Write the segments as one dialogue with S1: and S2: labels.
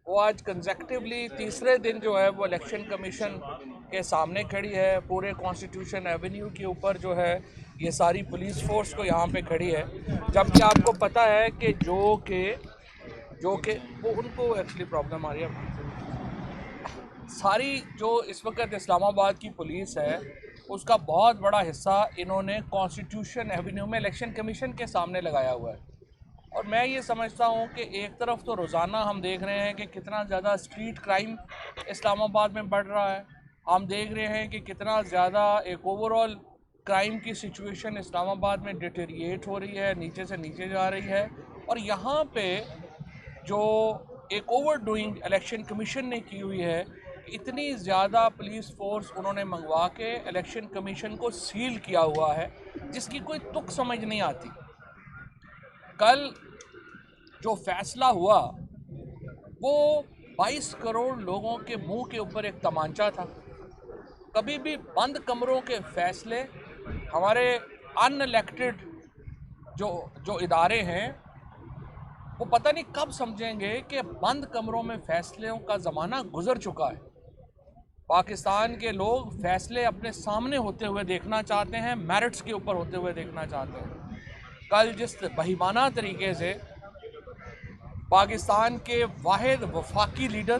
S1: वो आज कंसेक्टिवली तीसरे दिन जो है वो इलेक्शन कमीशन के सामने खड़ी है। पूरे कॉन्स्टिट्यूशन एवेन्यू के ऊपर जो है ये सारी पुलिस फोर्स को यहाँ पे खड़ी है, जबकि आपको पता है कि जो कि वो उनको एक्चुअली प्रॉब्लम आ रही है। सारी जो इस वक्त इस्लामाबाद की पुलिस है उसका बहुत बड़ा हिस्सा इन्होंने कॉन्स्टिट्यूशन एवेन्यू में इलेक्शन कमीशन के सामने लगाया हुआ है। और मैं ये समझता हूँ कि एक तरफ तो रोज़ाना हम देख रहे हैं कि कितना ज़्यादा स्ट्रीट क्राइम इस्लामाबाद में बढ़ रहा है। हम देख रहे हैं कि कितना ज़्यादा एक ओवरऑल क्राइम की सिचुएशन इस्लामाबाद में डिटेरिएट हो रही है, नीचे से नीचे जा रही है। और यहाँ पे जो एक ओवर डूइंग इलेक्शन कमीशन ने की हुई है, इतनी ज़्यादा पुलिस फोर्स उन्होंने मंगवा के इलेक्शन कमीशन को सील किया हुआ है, जिसकी कोई तुक समझ नहीं आती। कल जो फैसला हुआ वो 22 करोड़ लोगों के मुंह के ऊपर एक तमांचा था। कभी भी बंद कमरों के फैसले हमारे अनइलेक्टेड जो जो इदारे हैं वो पता नहीं कब समझेंगे कि बंद कमरों में फैसलों का ज़माना गुजर चुका है। पाकिस्तान के लोग फैसले अपने सामने होते हुए देखना चाहते हैं, मेरिट्स के ऊपर होते हुए देखना चाहते हैं। कल जिस बहिमाना तरीके से पाकिस्तान के वाहिद वफाकी लीडर,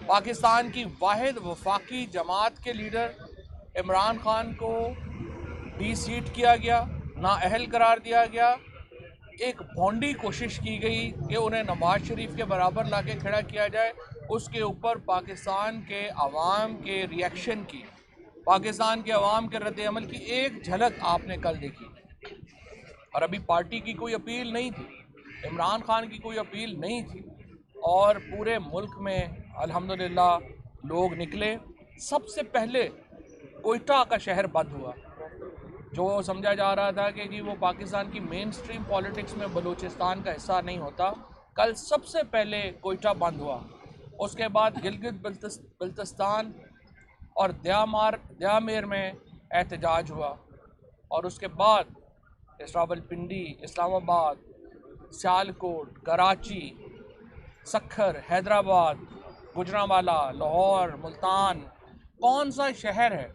S1: पाकिस्तान की वाहिद वफाकी जमात के लीडर इमरान खान को डी सीट किया गया, नाअहल करार दिया गया, एक भोंडी कोशिश की गई कि उन्हें नवाज शरीफ के बराबर लाके खड़ा किया जाए, उसके ऊपर पाकिस्तान के अवाम के रिएक्शन की, पाकिस्तान के अवाम के रद्द-ए-अमल की एक झलक आपने कल देखी। और अभी पार्टी की कोई अपील नहीं थी, इमरान खान की कोई अपील नहीं थी, और पूरे मुल्क में अल्हम्दुलिल्लाह लोग निकले। सबसे पहले कोयटा का शहर बंद हुआ, जो समझा जा रहा था कि जी वो पाकिस्तान की मेन स्ट्रीम पॉलिटिक्स में बलूचिस्तान का हिस्सा नहीं होता। कल सबसे पहले कोयटा बंद हुआ, उसके बाद गिलगित बल्तिस्तान और द्यामेर में एहतजाज हुआ, और उसके बाद रावलपिंडी, इस्लामाबाद, सियालकोट, कराची, सक्खर, हैदराबाद, गुजरांवाला, लाहौर, मुल्तान, कौन सा शहर है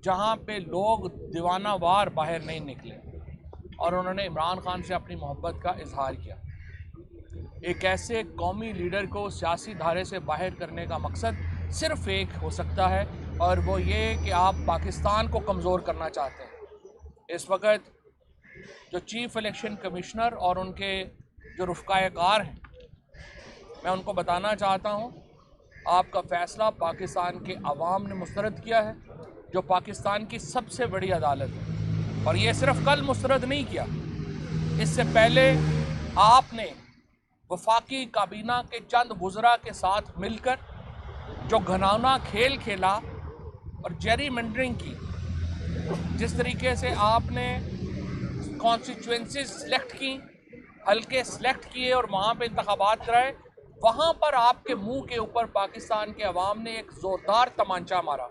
S1: जहाँ पे लोग दीवानावार बाहर नहीं निकले और उन्होंने इमरान खान से अपनी मोहब्बत का इजहार किया। एक ऐसे कौमी लीडर को सियासी धारे से बाहर करने का मकसद सिर्फ एक हो सकता है, और वो ये कि आप पाकिस्तान को कमज़ोर करना चाहते हैं। इस वक्त जो चीफ इलेक्शन कमिश्नर और उनके जो रुफ़क़ाए-कार हैं, मैं उनको बताना चाहता हूँ, आपका फ़ैसला पाकिस्तान के अवाम ने मुस्तरद किया है, जो पाकिस्तान की सबसे बड़ी अदालत है। और ये सिर्फ कल मुस्तरद नहीं किया, इससे पहले आपने वफाकी काबीना के चंद वुज़रा के साथ मिलकर जो घिनौना खेल खेला और जेरीमेंडरिंग की, जिस तरीके से आपने कॉन्स्टिट्यूएंसीज सेलेक्ट की, हल्के सेलेक्ट किए और वहाँ पे इंतखाबात कराए, वहाँ पर आपके मुंह के ऊपर पाकिस्तान के अवाम ने एक ज़ोरदार तमांचा मारा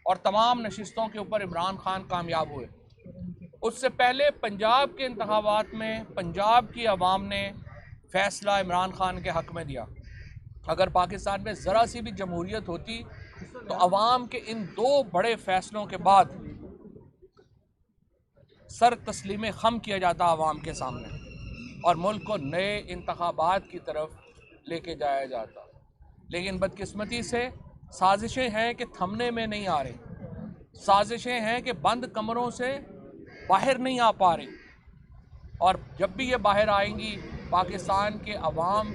S1: और तमाम नशिस्तों के ऊपर इमरान खान कामयाब हुए। उससे पहले पंजाब के इंतखाबात में पंजाब की अवाम ने फ़ैसला इमरान खान के हक़ में दिया। अगर पाकिस्तान में ज़रा सी भी जमहूरियत होती तो अवाम के इन दो बड़े फ़ैसलों के बाद सर तस्लीम खम किया जाता अवाम के सामने और मुल्क को नए इंतखाबात की तरफ लेके जाया जाता। लेकिन बदकिस्मती से साजिशें हैं कि थमने में नहीं आ रही, साजिशें हैं कि बंद कमरों से बाहर नहीं आ पा रही, और जब भी ये बाहर आएंगी पाकिस्तान के अवाम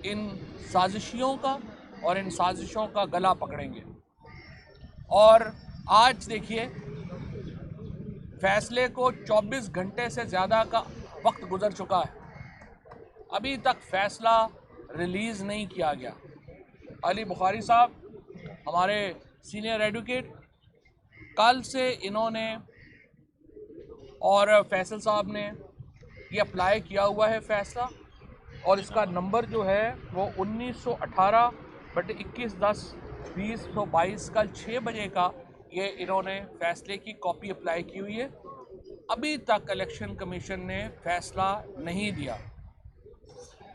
S1: इन साजिशियों का और इन साजिशों का गला पकड़ेंगे। और आज देखिए, फैसले को 24 घंटे से ज़्यादा का वक्त गुजर चुका है, अभी तक फ़ैसला रिलीज़ नहीं किया गया। अली बुखारी साहब, हमारे सीनियर एडवोकेट, कल से इन्होंने और फैसल साहब ने ये अप्लाई किया हुआ है फ़ैसला, और इसका नंबर जो है वो 1918/21/10/2022 कल 6 बजे का ये इन्होंने फ़ैसले की कॉपी अप्लाई की हुई है। अभी तक इलेक्शन कमीशन ने फ़ैसला नहीं दिया।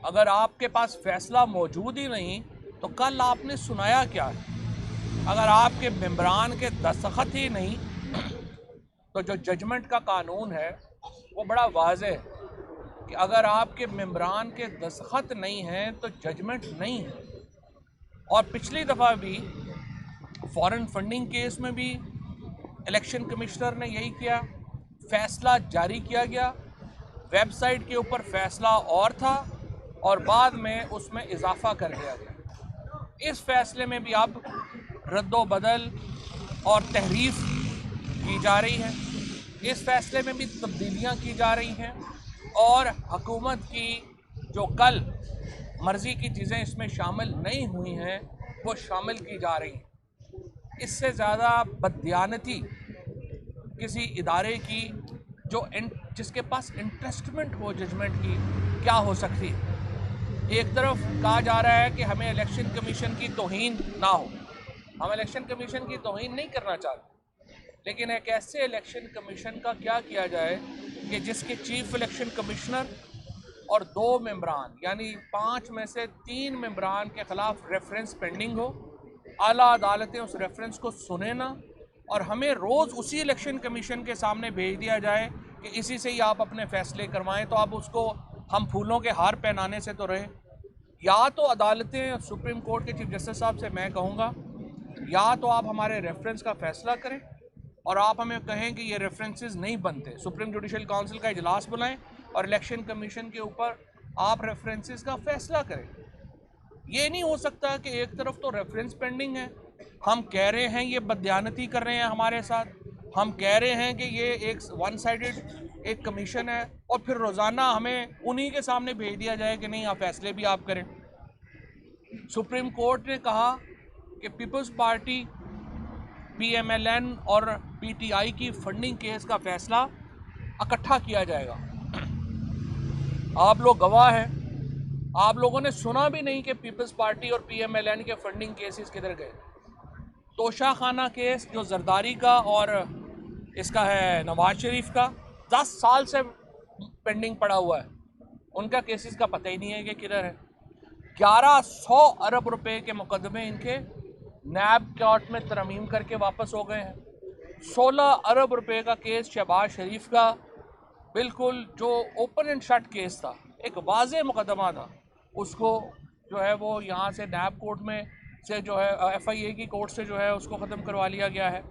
S1: अगर आपके पास फैसला मौजूद ही नहीं तो कल आपने सुनाया क्या है? अगर आपके मेंबरान के दस्तखत ही नहीं तो जो जजमेंट का कानून है वो बड़ा वाज़ेह है कि अगर आपके मेंबरान के दस्तखत नहीं हैं तो जजमेंट नहीं है। और पिछली दफ़ा भी फॉरेन फंडिंग केस में भी इलेक्शन कमिश्नर ने यही किया, फैसला जारी किया गया, वेबसाइट के ऊपर फैसला और था और बाद में उसमें इजाफा कर दिया गया। इस फैसले में भी अब रद्दो-बदल और तहरीफ की जा रही है, इस फैसले में भी तब्दीलियां की जा रही हैं और हुकूमत की जो कल मर्ज़ी की चीज़ें इसमें शामिल नहीं हुई हैं वो शामिल की जा रही हैं। इससे ज़्यादा बददियानती किसी इदारे की जिसके पास इंटरेस्टमेंट हो जजमेंट की क्या हो सकती है। एक तरफ कहा जा रहा है कि हमें इलेक्शन कमीशन की तौहीन ना हो, हम इलेक्शन कमीशन की तौहीन नहीं करना चाहते, लेकिन एक ऐसे इलेक्शन कमीशन का क्या किया जाए कि जिसके चीफ इलेक्शन कमिश्नर और 2 मेंबरान यानी 5 में से 3 मेंबरान के ख़िलाफ़ रेफरेंस पेंडिंग हो, आला अदालतें उस रेफरेंस को सुने ना और हमें रोज़ उसी इलेक्शन कमीशन के सामने भेज दिया जाए कि इसी से ही आप अपने फ़ैसले करवाएं। तो आप उसको हम फूलों के हार पहनाने से तो रहे। या तो अदालतें, सुप्रीम कोर्ट के चीफ जस्टिस साहब से मैं कहूँगा, या तो आप हमारे रेफरेंस का फ़ैसला करें और आप हमें कहें कि ये रेफरेंसेस नहीं बनते, सुप्रीम जुडिशल काउंसिल का इजलास बुलाएं और इलेक्शन कमीशन के ऊपर आप रेफरेंसेस का फ़ैसला करें। ये नहीं हो सकता कि एक तरफ तो रेफरेंस पेंडिंग है, हम कह रहे हैं ये बददियानती कर रहे हैं हमारे साथ, हम कह रहे हैं कि ये एक वन साइडेड एक कमीशन है और फिर रोज़ाना हमें उन्हीं के सामने भेज दिया जाए कि नहीं आप फैसले भी आप करें। सुप्रीम कोर्ट ने कहा कि पीपल्स पार्टी, PMLN और PTI की फंडिंग केस का फैसला इकट्ठा किया जाएगा। आप लोग गवाह हैं, आप लोगों ने सुना भी नहीं कि पीपल्स पार्टी और PMLN के फंडिंग केसेस किधर गए। तोशा खाना केस जो जरदारी का और इसका है नवाज शरीफ का 10 साल से पेंडिंग पड़ा हुआ है, उनका केसेस का पता ही नहीं है कि किधर है। 1100 अरब रुपए के मुकदमे इनके नैब कोर्ट में तरमीम करके वापस हो गए हैं। 16 अरब रुपए का केस शहबाज शरीफ का, बिल्कुल जो ओपन एंड शट केस था, एक वाज़ेह मुकदमा था, उसको जो है वो यहाँ से नैब कोर्ट में से जो है FIA की कोर्ट से जो है उसको ख़त्म करवा लिया गया है।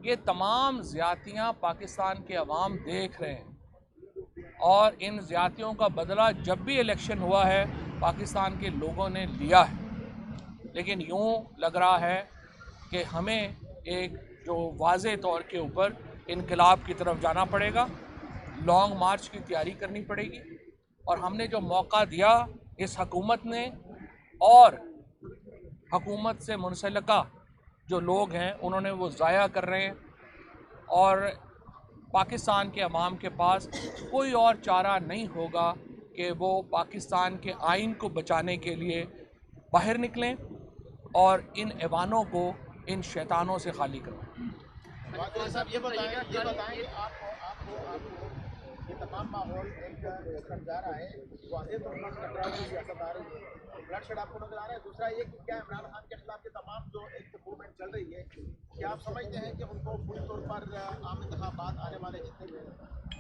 S1: ये तमाम ज़्यादतियाँ पाकिस्तान के अवाम देख रहे हैं और इन ज़्यादतियों का बदला जब भी इलेक्शन हुआ है पाकिस्तान के लोगों ने लिया है। लेकिन यूँ लग रहा है कि हमें एक जो वाज़ेह तौर के ऊपर इनकलाब की तरफ जाना पड़ेगा, लॉन्ग मार्च की तैयारी करनी पड़ेगी और हमने जो मौका दिया इस हकूमत ने और हकूमत से मुंसलिका जो लोग हैं उन्होंने वो ज़ाया कर रहे हैं और पाकिस्तान के अवाम के पास कोई और चारा नहीं होगा कि वो पाकिस्तान के आइन को बचाने के लिए बाहर निकलें और इन ऐवानों को इन शैतानों से खाली करें।
S2: साहब ये बताएं कि आपको ये तमाम माहौल एक जा रहा है, वाज़ेह तौर पर टकराव की सियासत आ रही है, ब्लड शेड आपको नजर आ रहा है। दूसरा ये कि क्या इमरान खान के खिलाफ ये तमाम जो एक मूवमेंट चल रही है, क्या आप समझते हैं कि उनको पूरी तौर पर आम इंतखाबात आने वाले जितने भी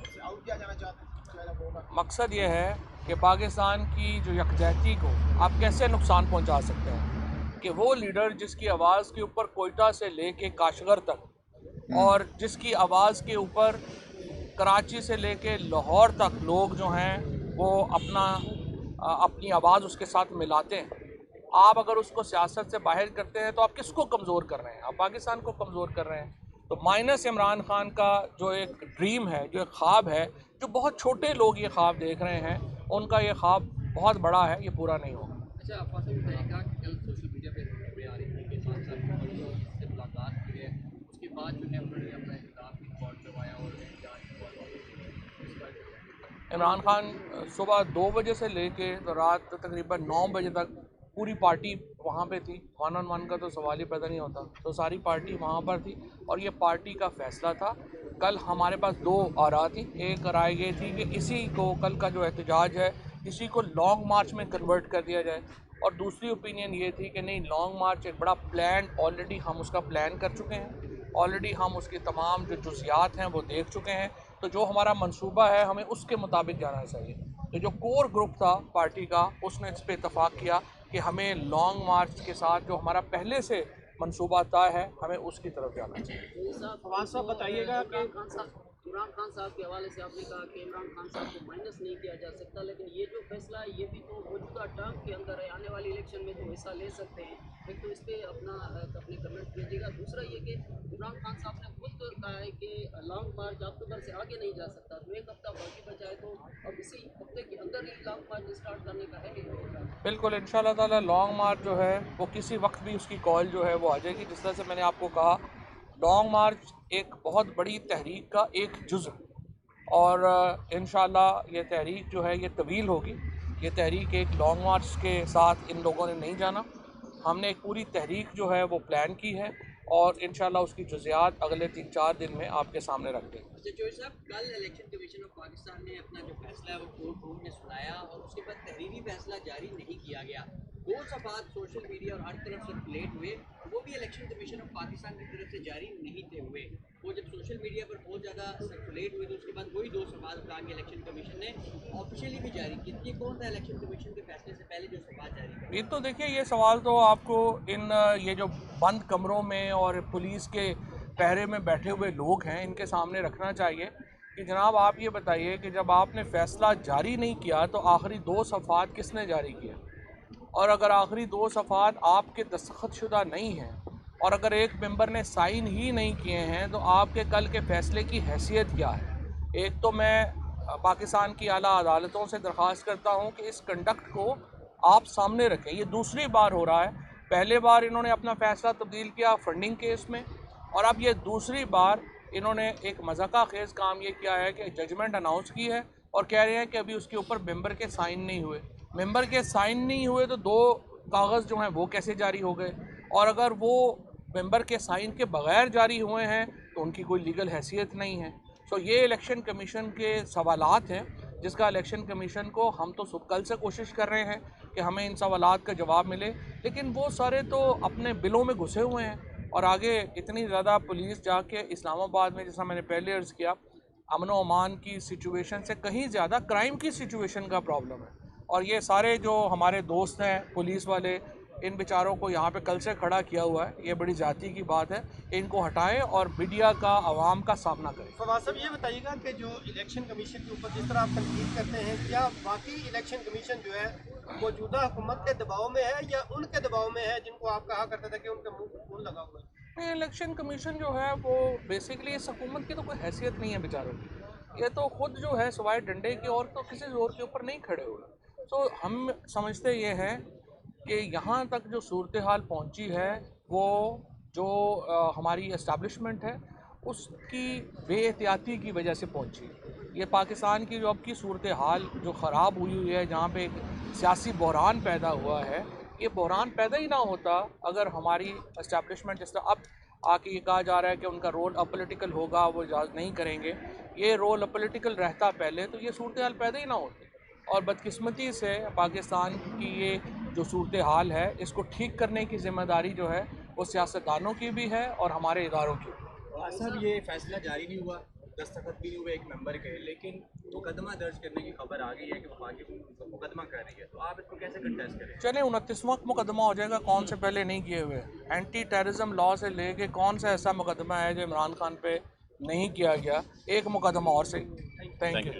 S2: उससे आउट किया जाना चाहते हैं?
S1: मकसद ये है कि पाकिस्तान की जो यकजहती को आप कैसे नुकसान पहुंचा सकते हैं कि वो लीडर जिसकी आवाज़ के ऊपर कोयटा से लेके काशगर तक और जिसकी आवाज़ के ऊपर कराची से लेके लाहौर तक लोग जो हैं वो अपनी आवाज़ उसके साथ मिलाते हैं, आप अगर उसको सियासत से बाहर करते हैं तो आप किसको कमज़ोर कर रहे हैं? आप पाकिस्तान को कमज़ोर कर रहे हैं। तो माइनस इमरान खान का जो एक ड्रीम है, जो एक ख्वाब है, जो बहुत छोटे लोग ये ख्वाब देख रहे हैं, उनका ये ख्वाब बहुत बड़ा है, ये पूरा नहीं होगा।
S3: अच्छा, आप बताइएगा कि कल सोशल मीडिया पे खबरें आ रही थी कि खान साहब से मुलाकात की है, उसके बाद जो है उन्होंने अपना इख्तिलाफ रिकॉर्ड करवाया और
S1: इमरान खान सुबह 2 बजे से लेके तो रात तकरीबन 9 बजे तक पूरी पार्टी वहाँ पे थी। 1 on 1 का तो सवाल ही पैदा नहीं होता, तो सारी पार्टी वहाँ पर थी और ये पार्टी का फैसला था। कल हमारे पास 2 आरा थी। एक राय ये थी कि इसी को कल का जो एहतजाज है किसी को लॉन्ग मार्च में कन्वर्ट कर दिया जाए, और दूसरी ओपिनियन ये थी कि नहीं, लॉन्ग मार्च एक बड़ा प्लान, ऑलरेडी हम उसका प्लान कर चुके हैं, ऑलरेडी हम उसके तमाम जो जुज़ियात हैं वो देख चुके हैं, तो जो हमारा मंसूबा है हमें उसके मुताबिक जाना चाहिए। तो जो कोर ग्रुप था पार्टी का, उसने इस पर इतफाक़ किया कि हमें लॉन्ग मार्च के साथ जो हमारा पहले से मंसूबा तय है हमें उसकी तरफ जाना चाहिए।
S2: फवाद साहब बताइएगा कि
S3: इमरान खान साहब के हवाले से आपने कहा कि इमरान खान साहब को माइनस नहीं किया जा सकता, लेकिन ये जो फैसला है ये भी तो मौजूदा टर्म के अंदर है, आने वाली इलेक्शन में तो हिस्सा ले सकते हैं। एक तो इस पर अपने कमेंट कीजिएगा। दूसरा ये कि इमरान खान साहब ने खुद कहा है कि लॉन्ग मार्च अक्टूबर से आगे नहीं जा सकता, तो एक हफ्ता बाकी बचा है, तो अब इसी हफ्ते के अंदर ही लॉन्ग मार्च स्टार्ट करने का है कि
S1: बिल्कुल, इंशाअल्लाह ताला लॉन्ग मार्च जो है वो किसी वक्त भी उसकी कॉल जो है वो आ जाएगी। जिस तरह से मैंने आपको कहा, लॉन्ग मार्च एक बहुत बड़ी तहरीक का एक जुज़, और इंशाअल्लाह ये तहरीक जो है ये तवील होगी। ये तहरीक एक लॉन्ग मार्च के साथ इन लोगों ने नहीं जाना, हमने एक पूरी तहरीक जो है वो प्लान की है, और इंशाअल्लाह उसकी जुज़ियात अगले 3-4 दिन में आपके सामने रख देंगे।
S3: अच्छा जोशी साहब, कल इलेक्शन कमीशन ऑफ पाकिस्तान ने अपना जो फैसला है वो कोर्ट रूम में सुनाया, और उसके बाद तहरीरी फैसला जारी नहीं किया गया। 2 सफ़ात सोशल मीडिया और हर तरफ सर्कुलेट हुए, वो भी इलेक्शन कमीशन ऑफ पाकिस्तान की तरफ से जारी नहीं थे हुए। वो जब सोशल मीडिया पर बहुत ज़्यादा सर्कुलेट हुए तो उसके बाद वही 2 सफ़ात उठा के इलेक्शन कमीशन ने ऑफिशियली भी जारी की। ये कौन था इलेक्शन कमीशन के फैसले से पहले जो सफ़ात जारी की?
S1: ये तो देखिए, ये सवाल तो आपको इन ये जो बंद कमरों में और पुलिस के पहरे में बैठे हुए लोग हैं इनके सामने रखना चाहिए कि जनाब आप ये बताइए कि जब आपने फ़ैसला जारी नहीं किया तो आखिरी 2 सफ़ात किसने जारी किया, और अगर आखिरी 2 सफ़ात आपके दस्तखतशुदा नहीं हैं, और अगर एक मेंबर ने साइन ही नहीं किए हैं, तो आपके कल के फ़ैसले की हैसियत क्या है। एक तो मैं पाकिस्तान की आला अदालतों से दरख्वास्त करता हूँ कि इस कंडक्ट को आप सामने रखें। ये दूसरी बार हो रहा है, पहले बार इन्होंने अपना फ़ैसला तब्दील किया फंडिंग केस में, और अब ये दूसरी बार इन्होंने एक मज़ाक़ा खेज़ काम ये किया है कि जजमेंट अनाउंस की है और कह रहे हैं कि अभी उसके ऊपर मेंबर के साइन नहीं हुए। मेंबर के साइन नहीं हुए तो 2 कागज़ जो हैं वो कैसे जारी हो गए, और अगर वो मेंबर के साइन के बग़ैर जारी हुए हैं तो उनकी कोई लीगल हैसियत नहीं है। सो ये इलेक्शन कमीशन के सवालात हैं जिसका इलेक्शन कमीशन को हम तो कल से कोशिश कर रहे हैं कि हमें इन सवालात का जवाब मिले, लेकिन वो सारे तो अपने बिलों में घुसे हुए हैं, और आगे इतनी ज़्यादा पुलिस जाके इस्लामाबाद में, जैसा मैंने पहले अर्ज़ किया, अमन व अमान की सिचुएशन से कहीं ज़्यादा क्राइम की सिचुएशन का प्रॉब्लम है। और ये सारे जो हमारे दोस्त हैं पुलिस वाले, इन बेचारों को यहाँ पे कल से खड़ा किया हुआ है, ये बड़ी जाती की बात है। इनको हटाएं और मीडिया का, आवाम का सामना करें।
S2: फवाद साहब ये बताइएगा कि जो इलेक्शन कमीशन के ऊपर जिस तरह आप तनकीद करते हैं, क्या बाकी इलेक्शन कमीशन जो है मौजूदा हुकूमत के दबाव में है या उनके दबाव में है जिनको आप कहा करते थे कि उनके मुंह पर खून लगा हुआ है?
S1: इलेक्शन कमीशन जो है वो बेसिकली इस हुकूमत की तो कोई हैसियत नहीं है बेचारों की, ये तो खुद जो है सिवाय डंडे के और तो किसी जोर के ऊपर नहीं खड़े हुए। तो हम समझते ये हैं कि यहाँ तक जो सूरत हाल पहुँची है वो जो हमारी इस्टेब्लिशमेंट है उसकी बेएहतियाती की वजह से पहुँची। ये पाकिस्तान की जो अब की सूरत हाल जो ख़राब हुई हुई है, जहाँ पे एक सियासी बहरान पैदा हुआ है, ये बहरान पैदा ही ना होता अगर हमारी इस्टेब्लिशमेंट, जिस तरह अब आके ये कहा जा रहा है कि उनका रोल अपॉलिटिकल होगा, वो इजाज़त नहीं करेंगे, ये रोल अपॉलिटिकल रहता पहले तो ये सूरत हाल पैदा ही ना होती। और बदकिस्मती से पाकिस्तान की ये जो सूरत हाल है इसको ठीक करने की ज़िम्मेदारी जो है वो सियासतदानों की भी है और हमारे इदारों की भी।
S4: साहब ये फैसला जारी नहीं हुआ, दस्तखत भी नहीं हुए एक मेंबर के, लेकिन मुकदमा दर्ज करने की खबर आ गई है कि वो पाकिस्तान मुकदमा कर रही है, तो आप इसको कैसे कंटेस्ट करें?
S1: चले 29वां मुकदमा हो जाएगा, कौन से पहले नहीं किए हुए। एंटी टेररिज्म लॉ से लेके कौन सा ऐसा मुकदमा है जो इमरान खान पे नहीं किया गया, एक मुकदमा और सही। Thank you.